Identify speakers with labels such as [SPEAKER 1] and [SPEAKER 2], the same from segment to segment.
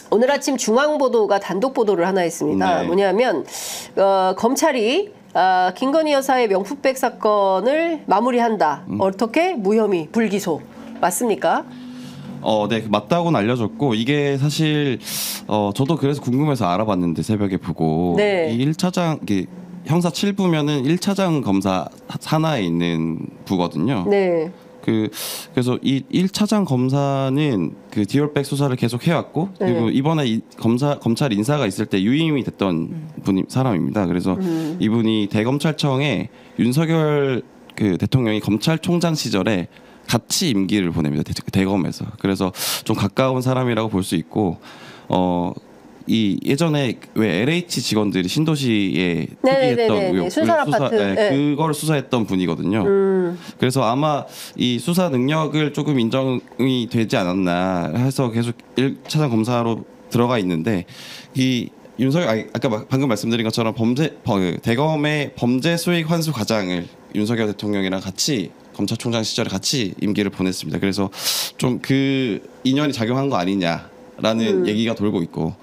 [SPEAKER 1] 오늘 아침 중앙보도가 단독 보도를 하나 했습니다.
[SPEAKER 2] 네.
[SPEAKER 1] 뭐냐면 검찰이 김건희 여사의 명품백 사건을 마무리한다. 어떻게? 무혐의, 불기소. 맞습니까?
[SPEAKER 2] 네, 맞다고는 알려줬고 이게 사실 저도 그래서 궁금해서 알아봤는데 새벽에 보고
[SPEAKER 1] 네.
[SPEAKER 2] 이 1차장 형사 7부면은 1차장 검사 산하에 있는 부거든요.
[SPEAKER 1] 네.
[SPEAKER 2] 그래서 이 1차장 검사는 그 디올백 수사를 계속 해왔고 그리고 이번에 검찰 인사가 있을 때 유임이 됐던 사람입니다. 그래서 이분이 대검찰청에 윤석열 그 대통령이 검찰총장 시절에 같이 임기를 보냅니다. 대검에서. 그래서 좀 가까운 사람이라고 볼 수 있고 이 예전에 왜 LH 직원들이 신도시에 투기했던 의혹
[SPEAKER 1] 순살 아파트
[SPEAKER 2] 그걸 수사했던 분이거든요. 그래서 아마 이 수사 능력을 조금 인정이 되지 않았나 해서 계속 1차장 검사로 들어가 있는데 이 윤석열 아까 방금 말씀드린 것처럼 대검의 범죄 수익 환수 과장을 윤석열 대통령이랑 같이 검찰총장 시절에 같이 임기를 보냈습니다. 그래서 좀 그 인연이 작용한 거 아니냐라는 얘기가 돌고 있고,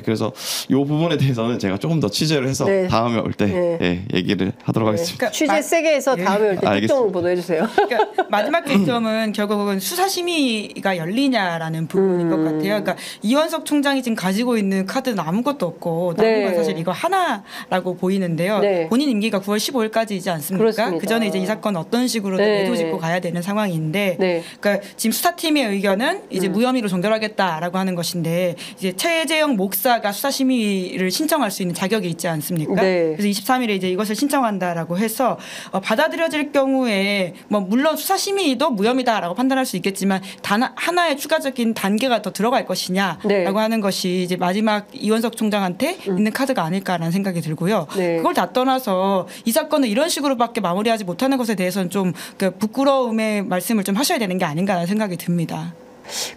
[SPEAKER 2] 그래서 이 부분에 대해서는 제가 조금 더 취재를 해서 다음에 올 때 얘기를 하도록 하겠습니다.
[SPEAKER 1] 그러니까 취재 세게 해서 다음에 올 때 특종 보도해 주세요.
[SPEAKER 3] 그러니까 마지막 쟁점은 결국은 수사심의가 열리냐라는 부분인 것 같아요. 그러니까 이원석 총장이 지금 가지고 있는 카드는 아무것도 없고 남은 건 사실 이거 하나라고 보이는데요. 본인 임기가 9월 15일까지이지 않습니까? 그 전에 이제 이 사건 어떤 식으로든 매도짓고 가야 되는 상황인데, 그러니까 지금 수사팀의 의견은 이제 무혐의로 종결하겠다라고 하는 것인데 이제 최재형 목사가 수사심의를 신청할 수 있는 자격이 있지 않습니까? 그래서 23일에 이제 이것을 신청한다라고 해서 받아들여질 경우에 뭐 물론 수사심의도 무혐의다라고 판단할 수 있겠지만 단 하나의 추가적인 단계가 더 들어갈 것이냐라고 하는 것이 이제 마지막 이원석 총장한테 있는 카드가 아닐까라는 생각이 들고요. 그걸 다 떠나서 이 사건을 이런 식으로밖에 마무리하지 못하는 것에 대해서는 좀 그 부끄러움의 말씀을 좀 하셔야 되는 게 아닌가라는 생각이 듭니다.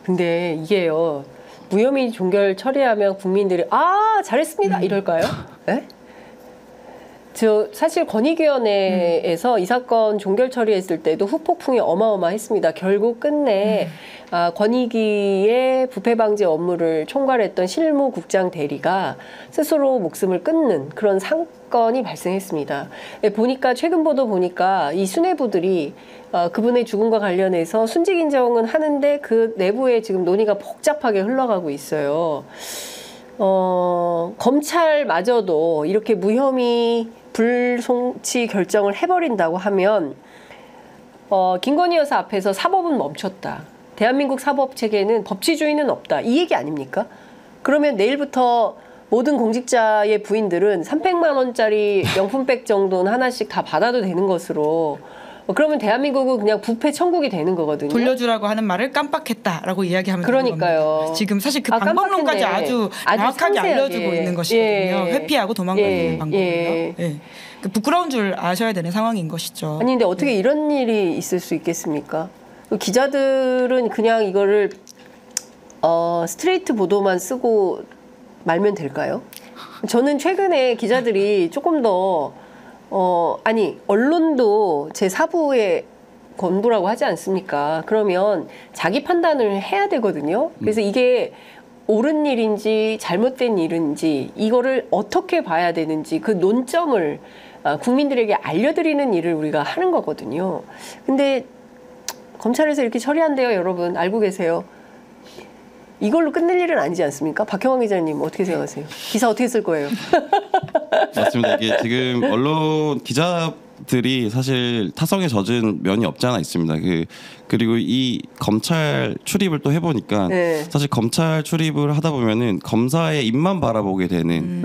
[SPEAKER 1] 근데 이게요. 무혐의 종결 처리하면 국민들이 잘했습니다 이럴까요? 네? 저 사실 권익위원회에서 이 사건 종결 처리했을 때도 후폭풍이 어마어마했습니다. 결국 끝내 권익위의 부패 방지 업무를 총괄했던 실무국장 대리가 스스로 목숨을 끊는 그런 사건이 발생했습니다. 최근 보도 보니까 이 수뇌부들이 그분의 죽음과 관련해서 순직 인정은 하는데 그 내부에 지금 논의가 복잡하게 흘러가고 있어요. 검찰마저도 이렇게 무혐의 불송치 결정을 해버린다고 하면 김건희 여사 앞에서 사법은 멈췄다. 대한민국 사법 체계는 법치주의는 없다. 이 얘기 아닙니까? 그러면 내일부터 모든 공직자의 부인들은 300만 원짜리 명품백 정도는 하나씩 다 받아도 되는 것으로 그러면 대한민국은 그냥 부패 천국이 되는 거거든요.
[SPEAKER 3] 돌려주라고 하는 말을 깜빡했다라고 이야기하면
[SPEAKER 1] 그러니까요.
[SPEAKER 3] 되는 겁니다. 지금 사실 그 방법론까지 아주 정확하게 알려주고 있는 것이거든요. 회피하고 도망가는 방법이요. 부끄러운 줄 아셔야 되는 상황인 것이죠.
[SPEAKER 1] 아니 근데 어떻게 이런 일이 있을 수 있겠습니까? 기자들은 그냥 이거를 스트레이트 보도만 쓰고 말면 될까요? 저는 최근에 기자들이 조금 더 언론도 제4부의 건부라고 하지 않습니까? 그러면 자기 판단을 해야 되거든요. 그래서 이게 옳은 일인지 잘못된 일인지 이거를 어떻게 봐야 되는지 그 논점을 국민들에게 알려드리는 일을 우리가 하는 거거든요. 근데 검찰에서 이렇게 처리한대요, 여러분. 알고 계세요? 이걸로 끝낼 일은 아니지 않습니까? 박형원 기자님 어떻게 생각하세요? 기사 어떻게 쓸 거예요?
[SPEAKER 2] 맞습니다. 이게 지금 언론 기자들이 사실 타성에 젖은 면이 없지 않아 있습니다. 그리고 이 검찰 출입을 또 해보니까 사실 검찰 출입을 하다 보면은 검사의 입만 바라보게 되는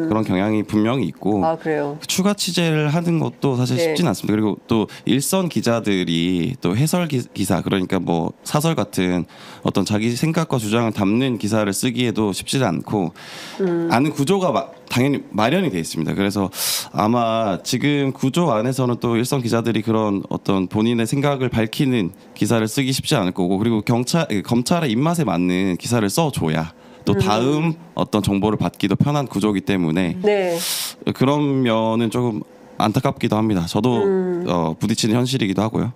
[SPEAKER 2] 그런 경향이 분명히 있고
[SPEAKER 1] 그래요?
[SPEAKER 2] 추가 취재를 하는 것도 사실 쉽진 않습니다. 그리고 또 일선 기자들이 또 해설 기사 그러니까 뭐 사설 같은 어떤 자기 생각과 주장을 담는 기사를 쓰기에도 쉽지 않고 아는 구조가 당연히 마련이 돼 있습니다. 그래서 아마 지금 구조 안에서는 또 일선 기자들이 그런 어떤 본인의 생각을 밝히는 기사를 쓰기 쉽지 않을 거고 그리고 검찰의 입맛에 맞는 기사를 써줘야 또 다음 어떤 정보를 받기도 편한 구조이기 때문에 그런 면은 조금 안타깝기도 합니다. 저도 부딪히는 현실이기도 하고요.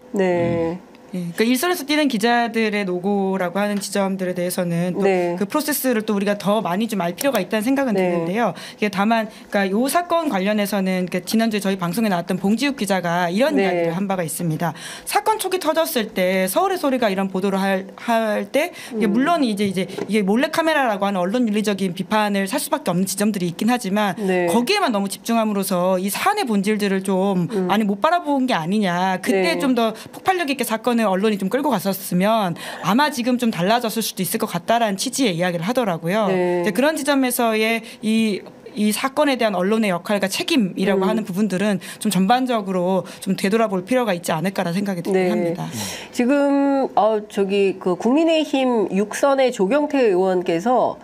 [SPEAKER 3] 그러니까 일선에서 뛰는 기자들의 노고라고 하는 지점들에 대해서는 또
[SPEAKER 1] 네.
[SPEAKER 3] 그 프로세스를 또 우리가 더 많이 좀 알 필요가 있다는 생각은
[SPEAKER 1] 네.
[SPEAKER 3] 드는데요. 이게 다만 그러니까 이 사건 관련해서는 그러니까 지난주에 저희 방송에 나왔던 봉지욱 기자가 이런
[SPEAKER 1] 네.
[SPEAKER 3] 이야기를 한 바가 있습니다. 사건 초기 터졌을 때 서울의 소리가 이런 보도를 할 때 물론 이제 이게 몰래 카메라라고 하는 언론 윤리적인 비판을 살 수밖에 없는 지점들이 있긴 하지만
[SPEAKER 1] 네.
[SPEAKER 3] 거기에만 너무 집중함으로써 이 사안의 본질들을 좀 아니 못 바라본 게 아니냐. 그때
[SPEAKER 1] 네.
[SPEAKER 3] 좀 더 폭발력 있게 사건을 언론이 좀 끌고 갔었으면 아마 지금 좀 달라졌을 수도 있을 것 같다라는 취지의 이야기를 하더라고요.
[SPEAKER 1] 네.
[SPEAKER 3] 이제 그런 지점에서의 이 사건에 대한 언론의 역할과 책임이라고 하는 부분들은 좀 전반적으로 좀 되돌아볼 필요가 있지 않을까라는 생각이 들긴
[SPEAKER 1] 네.
[SPEAKER 3] 합니다.
[SPEAKER 1] 지금 저기 그 국민의힘 6선의 조경태 의원께서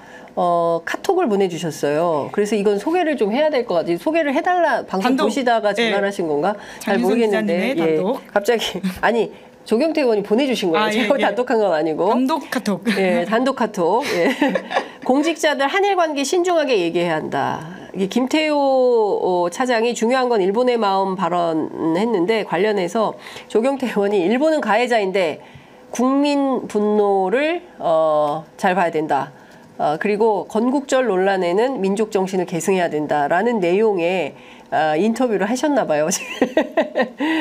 [SPEAKER 1] 카톡을 보내주셨어요. 그래서 이건 소개를 좀 해야 될 것 같아요. 소개를 해달라 방송
[SPEAKER 3] 단독.
[SPEAKER 1] 보시다가
[SPEAKER 3] 네.
[SPEAKER 1] 전화하신 건가? 잘
[SPEAKER 3] 장윤선
[SPEAKER 1] 모르겠는데
[SPEAKER 3] 기자님의 단독.
[SPEAKER 1] 갑자기 아니 조경태 의원이 보내주신 거예요.
[SPEAKER 3] 아, 예,
[SPEAKER 1] 제가
[SPEAKER 3] 예.
[SPEAKER 1] 단독한 건 아니고.
[SPEAKER 3] 단독 카톡.
[SPEAKER 1] 예, 단독 카톡. 예. 공직자들 한일 관계 신중하게 얘기해야 한다. 이게 김태호 차장이 중요한 건 일본의 마음 발언했는데 관련해서 조경태 의원이 일본은 가해자인데 국민 분노를 잘 봐야 된다. 그리고 건국절 논란에는 민족 정신을 계승해야 된다라는 내용의 인터뷰를 하셨나 봐요.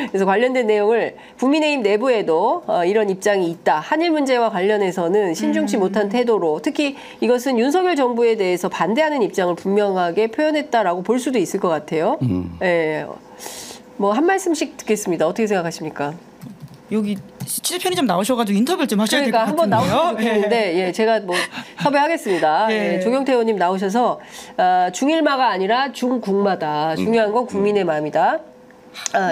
[SPEAKER 1] 그래서 관련된 내용을 국민의힘 내부에도 이런 입장이 있다. 한일 문제와 관련해서는 신중치 못한 태도로 특히 이것은 윤석열 정부에 대해서 반대하는 입장을 분명하게 표현했다라고 볼 수도 있을 것 같아요. 예. 뭐 한 말씀씩 듣겠습니다. 어떻게 생각하십니까?
[SPEAKER 3] 여기 취재 편의점 나오셔가지고 인터뷰를 좀 하셔야 될 것
[SPEAKER 1] 그러니까 한번
[SPEAKER 3] 같은데요.
[SPEAKER 1] 나오시면 좋겠는데 예, 제가 뭐 섭외하겠습니다.
[SPEAKER 3] 예.
[SPEAKER 1] 예, 조경태 의원님 나오셔서 중일마가 아니라 중국마다 중요한 건 국민의 마음이다.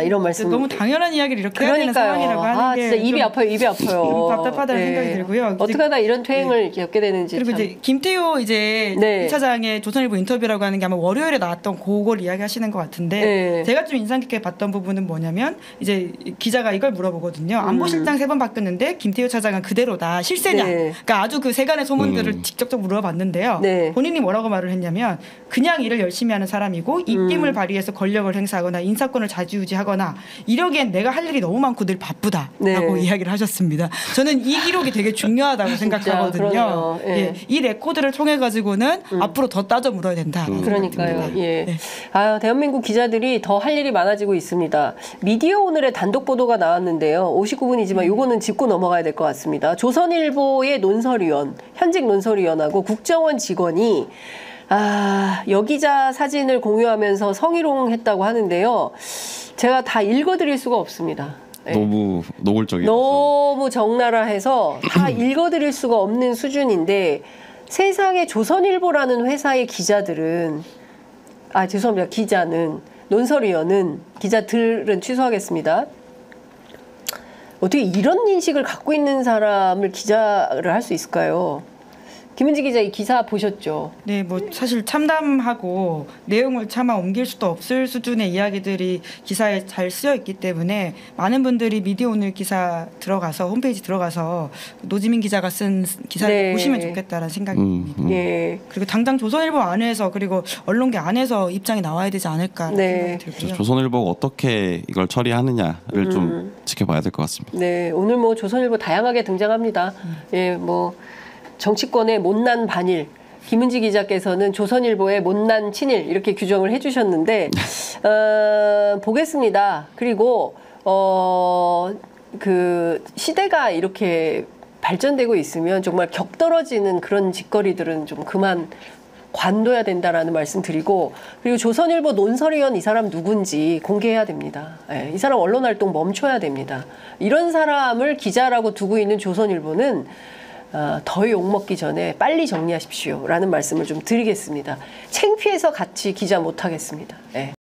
[SPEAKER 1] 이런 말씀.
[SPEAKER 3] 너무 당연한 이야기를 이렇게 해야 되는 상황이라고 하는 게
[SPEAKER 1] 진짜 입이
[SPEAKER 3] 좀
[SPEAKER 1] 아파요, 입이 아파요.
[SPEAKER 3] 답답하다는 생각이 들고요.
[SPEAKER 1] 어떻게 하다 이런 퇴행을 겪게 되는지.
[SPEAKER 3] 그리고
[SPEAKER 1] 참.
[SPEAKER 3] 이제 김태호 이제
[SPEAKER 1] 네.
[SPEAKER 3] 차장의 조선일보 인터뷰라고 하는 게 아마 월요일에 나왔던 그걸 이야기하시는 것 같은데
[SPEAKER 1] 네.
[SPEAKER 3] 제가 좀 인상 깊게 봤던 부분은 뭐냐면 이제 기자가 이걸 물어보거든요. 안보실장 3번 바뀌었는데 김태호 차장은 그대로다. 실세냐?
[SPEAKER 1] 네.
[SPEAKER 3] 그러니까 아주 그 세간의 소문들을 직접적 물어봤는데요.
[SPEAKER 1] 네.
[SPEAKER 3] 본인이 뭐라고 말을 했냐면 그냥 일을 열심히 하는 사람이고 입김을 발휘해서 권력을 행사하거나 인사권을 좌지우지하거나 이러기엔 내가 할 일이 너무 많고 늘 바쁘다라고
[SPEAKER 1] 네.
[SPEAKER 3] 이야기를 하셨습니다. 저는 이 기록이 되게 중요하다고 생각하거든요.
[SPEAKER 1] 그러네요. 예.
[SPEAKER 3] 예, 이 레코드를 통해 가지고는 앞으로 더 따져 물어야 된다.
[SPEAKER 1] 그러니까요. 예.
[SPEAKER 3] 네.
[SPEAKER 1] 대한민국 기자들이 더 할 일이 많아지고 있습니다. 미디어 오늘의 단독 보도가 나왔는데요. 59분이지만 요거는 짚고 넘어가야 될 것 같습니다. 조선일보의 논설위원, 현직 논설위원하고 국정원 직원이 여기자 사진을 공유하면서 성희롱했다고 하는데요. 제가 다 읽어드릴 수가 없습니다. 예.
[SPEAKER 2] 너무 노골적이라서.
[SPEAKER 1] 너무 적나라해서 다 읽어드릴 수가 없는 수준인데 세상에 조선일보라는 회사의 기자들은 죄송합니다. 기자는 논설위원은 기자들은 취소하겠습니다. 어떻게 이런 인식을 갖고 있는 사람을 기자를 할 수 있을까요? 김은지 기자 이 기사 보셨죠?
[SPEAKER 3] 네, 뭐 사실 참담하고 내용을 차마 옮길 수도 없을 수준의 이야기들이 기사에 잘 쓰여 있기 때문에 많은 분들이 미디어 오늘 기사 들어가서 홈페이지 들어가서 노지민 기자가 쓴 기사를
[SPEAKER 1] 네.
[SPEAKER 3] 보시면 좋겠다라는 생각이 듭니다.
[SPEAKER 1] 예.
[SPEAKER 3] 그리고 당장 조선일보 안에서 그리고 언론계 안에서 입장이 나와야 되지 않을까
[SPEAKER 1] 네.
[SPEAKER 3] 생각이 들고요.
[SPEAKER 2] 조선일보가 어떻게 이걸 처리하느냐를 좀 지켜봐야 될 것 같습니다.
[SPEAKER 1] 네, 오늘 뭐 조선일보 다양하게 등장합니다. 예, 뭐 정치권의 못난 반일, 김은지 기자께서는 조선일보의 못난 친일 이렇게 규정을 해주셨는데 보겠습니다. 그리고 그 시대가 이렇게 발전되고 있으면 정말 격떨어지는 그런 짓거리들은 좀 그만 관둬야 된다라는 말씀 드리고 그리고 조선일보 논설위원 이 사람 누군지 공개해야 됩니다. 예, 이 사람 언론활동 멈춰야 됩니다. 이런 사람을 기자라고 두고 있는 조선일보는 더 욕먹기 전에 빨리 정리하십시오 라는 말씀을 좀 드리겠습니다. 창피해서 같이 기자 못하겠습니다. 예.